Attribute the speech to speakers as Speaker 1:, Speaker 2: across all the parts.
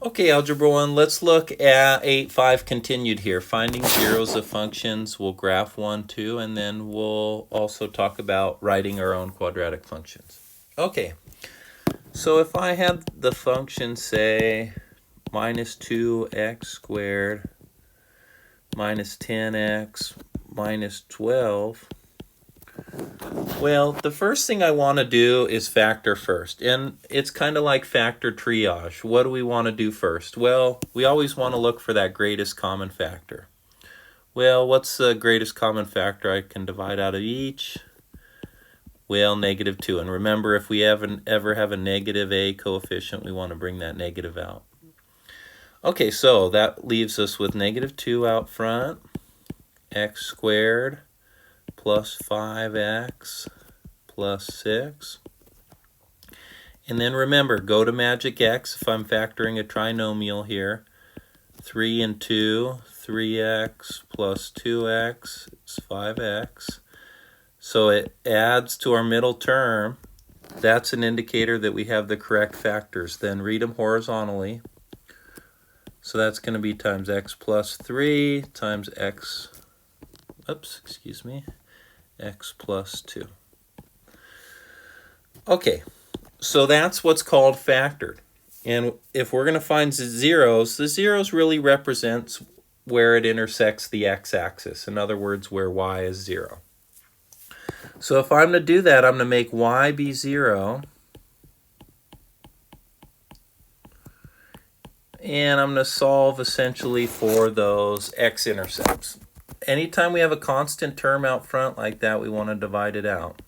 Speaker 1: Okay, Algebra 1, let's look at 8.5 continued here. Finding zeros of functions. We'll graph 1, 2, and then we'll also talk about writing our own quadratic functions. Okay, so if I had the function, say, minus 2x squared minus 10x minus 12, well, the first thing I want to do is factor first, and it's kind of like factor triage. What do we want to do first? Well, we always want to look for that greatest common factor. Well, what's the greatest common factor I can divide out of each? Well, -2. And remember, if we ever have a negative a coefficient, we want to bring that negative out. Okay, so that leaves us with -2 out front, x squared plus 5x plus 6. And then remember, go to magic x if I'm factoring a trinomial here. 3 and 2, 3x plus 2x is 5x. So it adds to our middle term. That's an indicator that we have the correct factors. Then read them horizontally. So that's going to be times x plus 3 times x, x plus 2. Okay, so that's what's called factored. And if we're going to find the zeros really represents where it intersects the x-axis. In other words, where y is 0. So if I'm to do that, I'm going to make y be 0. And I'm going to solve essentially for those x-intercepts. Anytime we have a constant term out front like that, we want to divide it out.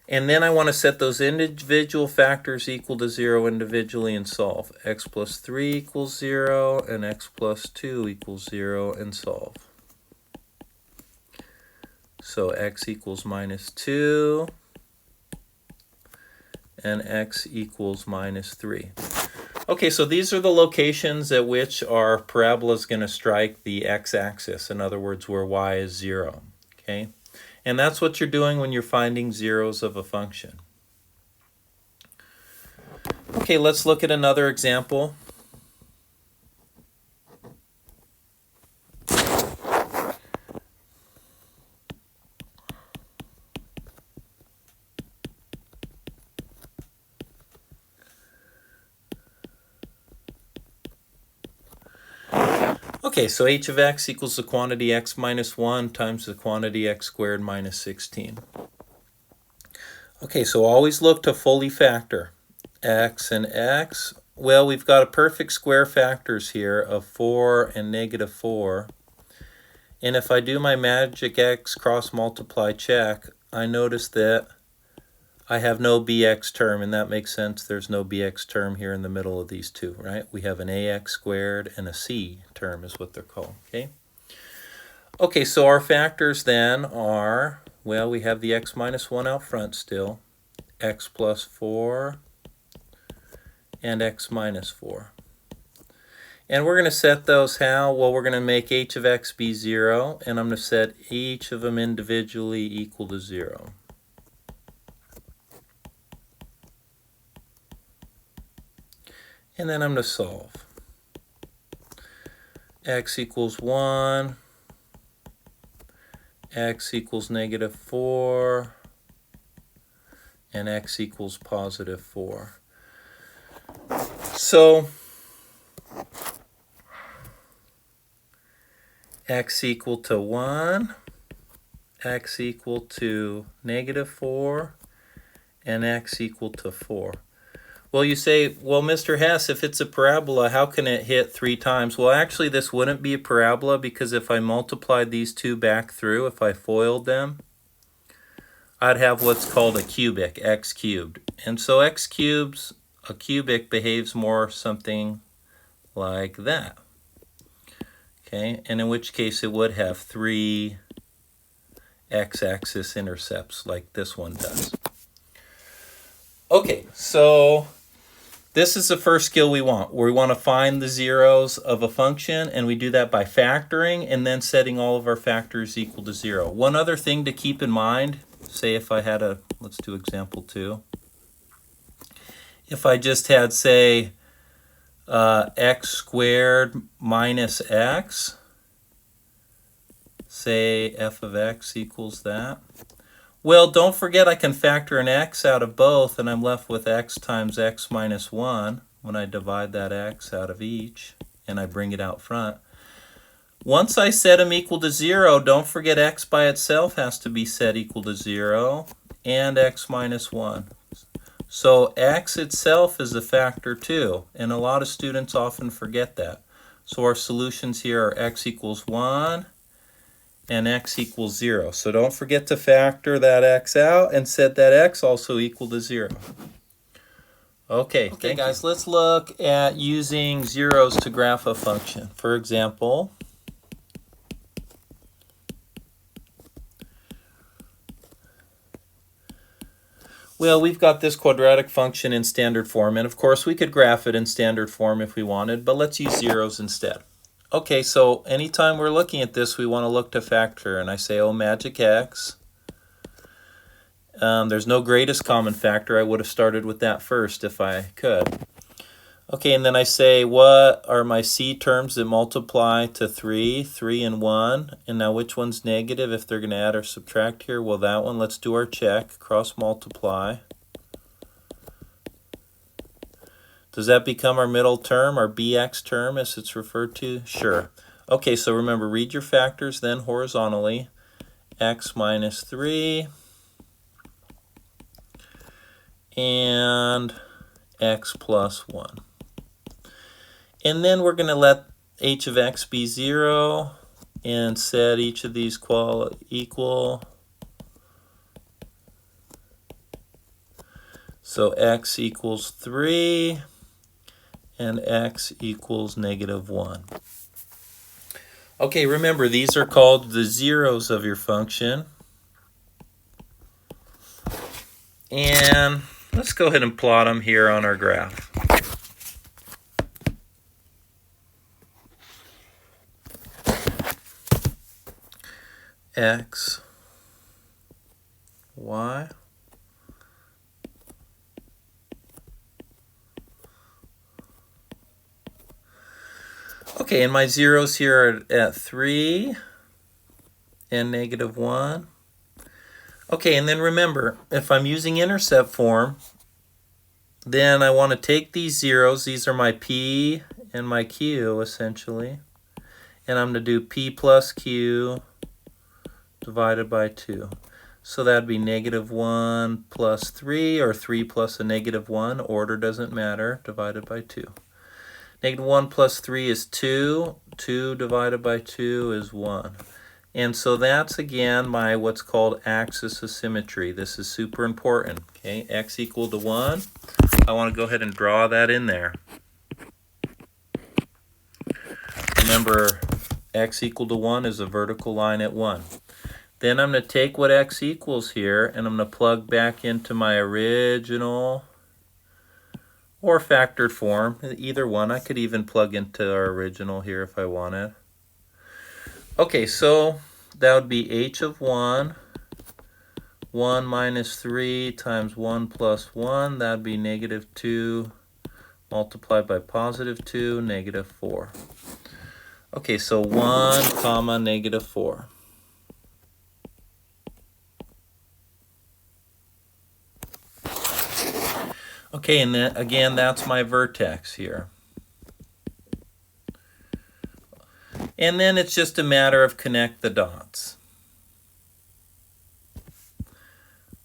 Speaker 1: And then I want to set those individual factors equal to 0 individually and solve. X plus 3 equals 0 and x plus 2 equals 0 and solve. So x equals -2 and x equals -3. Okay, so these are the locations at which our parabola is going to strike the x-axis. In other words, where y is 0. Okay, and that's what you're doing when you're finding zeros of a function. Okay, let's look at another example. Okay, so h of x equals the quantity x minus 1 times the quantity x squared minus 16. Okay, so always look to fully factor x and x. Well, we've got a perfect square factors here of 4 and -4. And if I do my magic x cross multiply check, I notice that I have no bx term, and that makes sense. There's no bx term here in the middle of these two, right? We have an ax squared and a c term is what they're called, okay? Okay, so our factors then are, well, we have the x minus 1 out front still, x plus 4, and x minus 4. And we're going to set those how? Well, we're going to make h of x be 0, and I'm going to set each of them individually equal to 0. And then I'm going to solve. X equals 1, x equals -4, and x equals +4. So x equal to 1, x equal to -4, and x equal to 4. Well, you say, well, Mr. Hess, if it's a parabola, how can it hit 3 times? Well, actually, this wouldn't be a parabola because if I multiplied these two back through, if I FOILed them, I'd have what's called a cubic, x cubed. And so x cubes, a cubic behaves more something like that. Okay, and in which case it would have 3 x-axis intercepts like this one does. Okay, so this is the first skill we want. We want to find the zeros of a function, and we do that by factoring and then setting all of our factors equal to 0. One other thing to keep in mind say if I had a, let's do example 2. If I just had, say, x squared minus x, say f of x equals that. Well, don't forget I can factor an x out of both, and I'm left with x times x minus 1 when I divide that x out of each, and I bring it out front. Once I set them equal to 0, don't forget x by itself has to be set equal to 0, and x minus 1. So x itself is a factor too, and a lot of students often forget that. So our solutions here are x equals 1 and x equals 0. So don't forget to factor that x out and set that x also equal to 0. Okay, guys, let's look at using zeros to graph a function. For example, well, we've got this quadratic function in standard form, and of course we could graph it in standard form if we wanted, but let's use zeros instead. Okay, so anytime we're looking at this, we want to look to factor, and I say, oh, magic x. There's no greatest common factor. I would have started with that first if I could. Okay, and then I say, what are my c terms that multiply to 3, 3 and 1? And now which one's negative if they're going to add or subtract here? Well, that one. Let's do our check. Cross multiply. Does that become our middle term, our bx term as it's referred to? Sure. Okay, so remember, read your factors then horizontally. X minus 3 and x plus 1. And then we're going to let h of x be 0 and set each of these equal. So x equals 3 and x equals negative 1. Okay, remember, these are called the zeros of your function. And let's go ahead and plot them here on our graph. X, y. Okay, and my zeros here are at 3 and negative 1. Okay, and then remember, if I'm using intercept form, then I want to take these zeros. These are my p and my q, essentially. And I'm going to do p plus q divided by 2. So that'd be negative 1 plus 3, or 3 plus a negative 1. Order doesn't matter, divided by 2. Negative 1 plus 3 is 2. 2 divided by 2 is 1. And so that's, again, my what's called axis of symmetry. This is super important. Okay, x equal to 1. I want to go ahead and draw that in there. Remember, x equal to 1 is a vertical line at 1. Then I'm going to take what x equals here, and I'm going to plug back into my original or factored form, either one. I could even plug into our original here if I wanted. Okay, so that would be h of 1, 1 minus 3 times 1 plus 1. That would be negative 2 multiplied by positive 2, negative 4. Okay, so 1 comma negative 4. Okay, and then again, that's my vertex here. And then it's just a matter of connect the dots.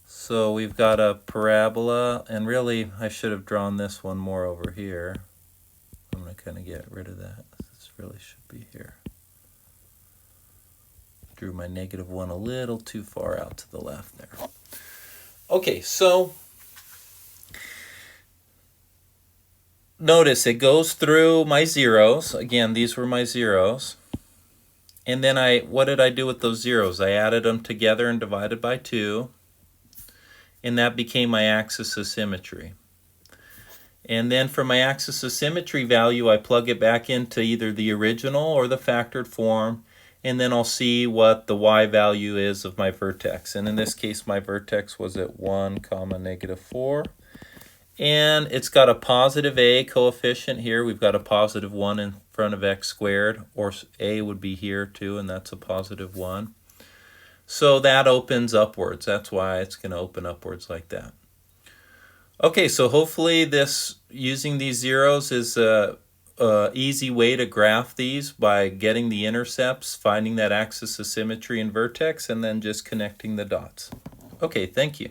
Speaker 1: So we've got a parabola, and really I should have drawn this one more over here. I'm going to kind of get rid of that. This really should be here. Drew my negative 1 a little too far out to the left there. Okay, so notice it goes through my zeros. Again, these were my zeros. And then what did I do with those zeros? I added them together and divided by 2. And that became my axis of symmetry. And then for my axis of symmetry value, I plug it back into either the original or the factored form. and then I'll see what the y value is of my vertex. And in this case, my vertex was at 1, comma, -4. And it's got a positive a coefficient here. We've got a positive 1 in front of x squared, or a would be here too, and that's a positive 1. So that opens upwards. That's why it's going to open upwards like that. Okay, so hopefully this, using these zeros, is a easy way to graph these by getting the intercepts, finding that axis of symmetry and vertex, and then just connecting the dots. Okay, thank you.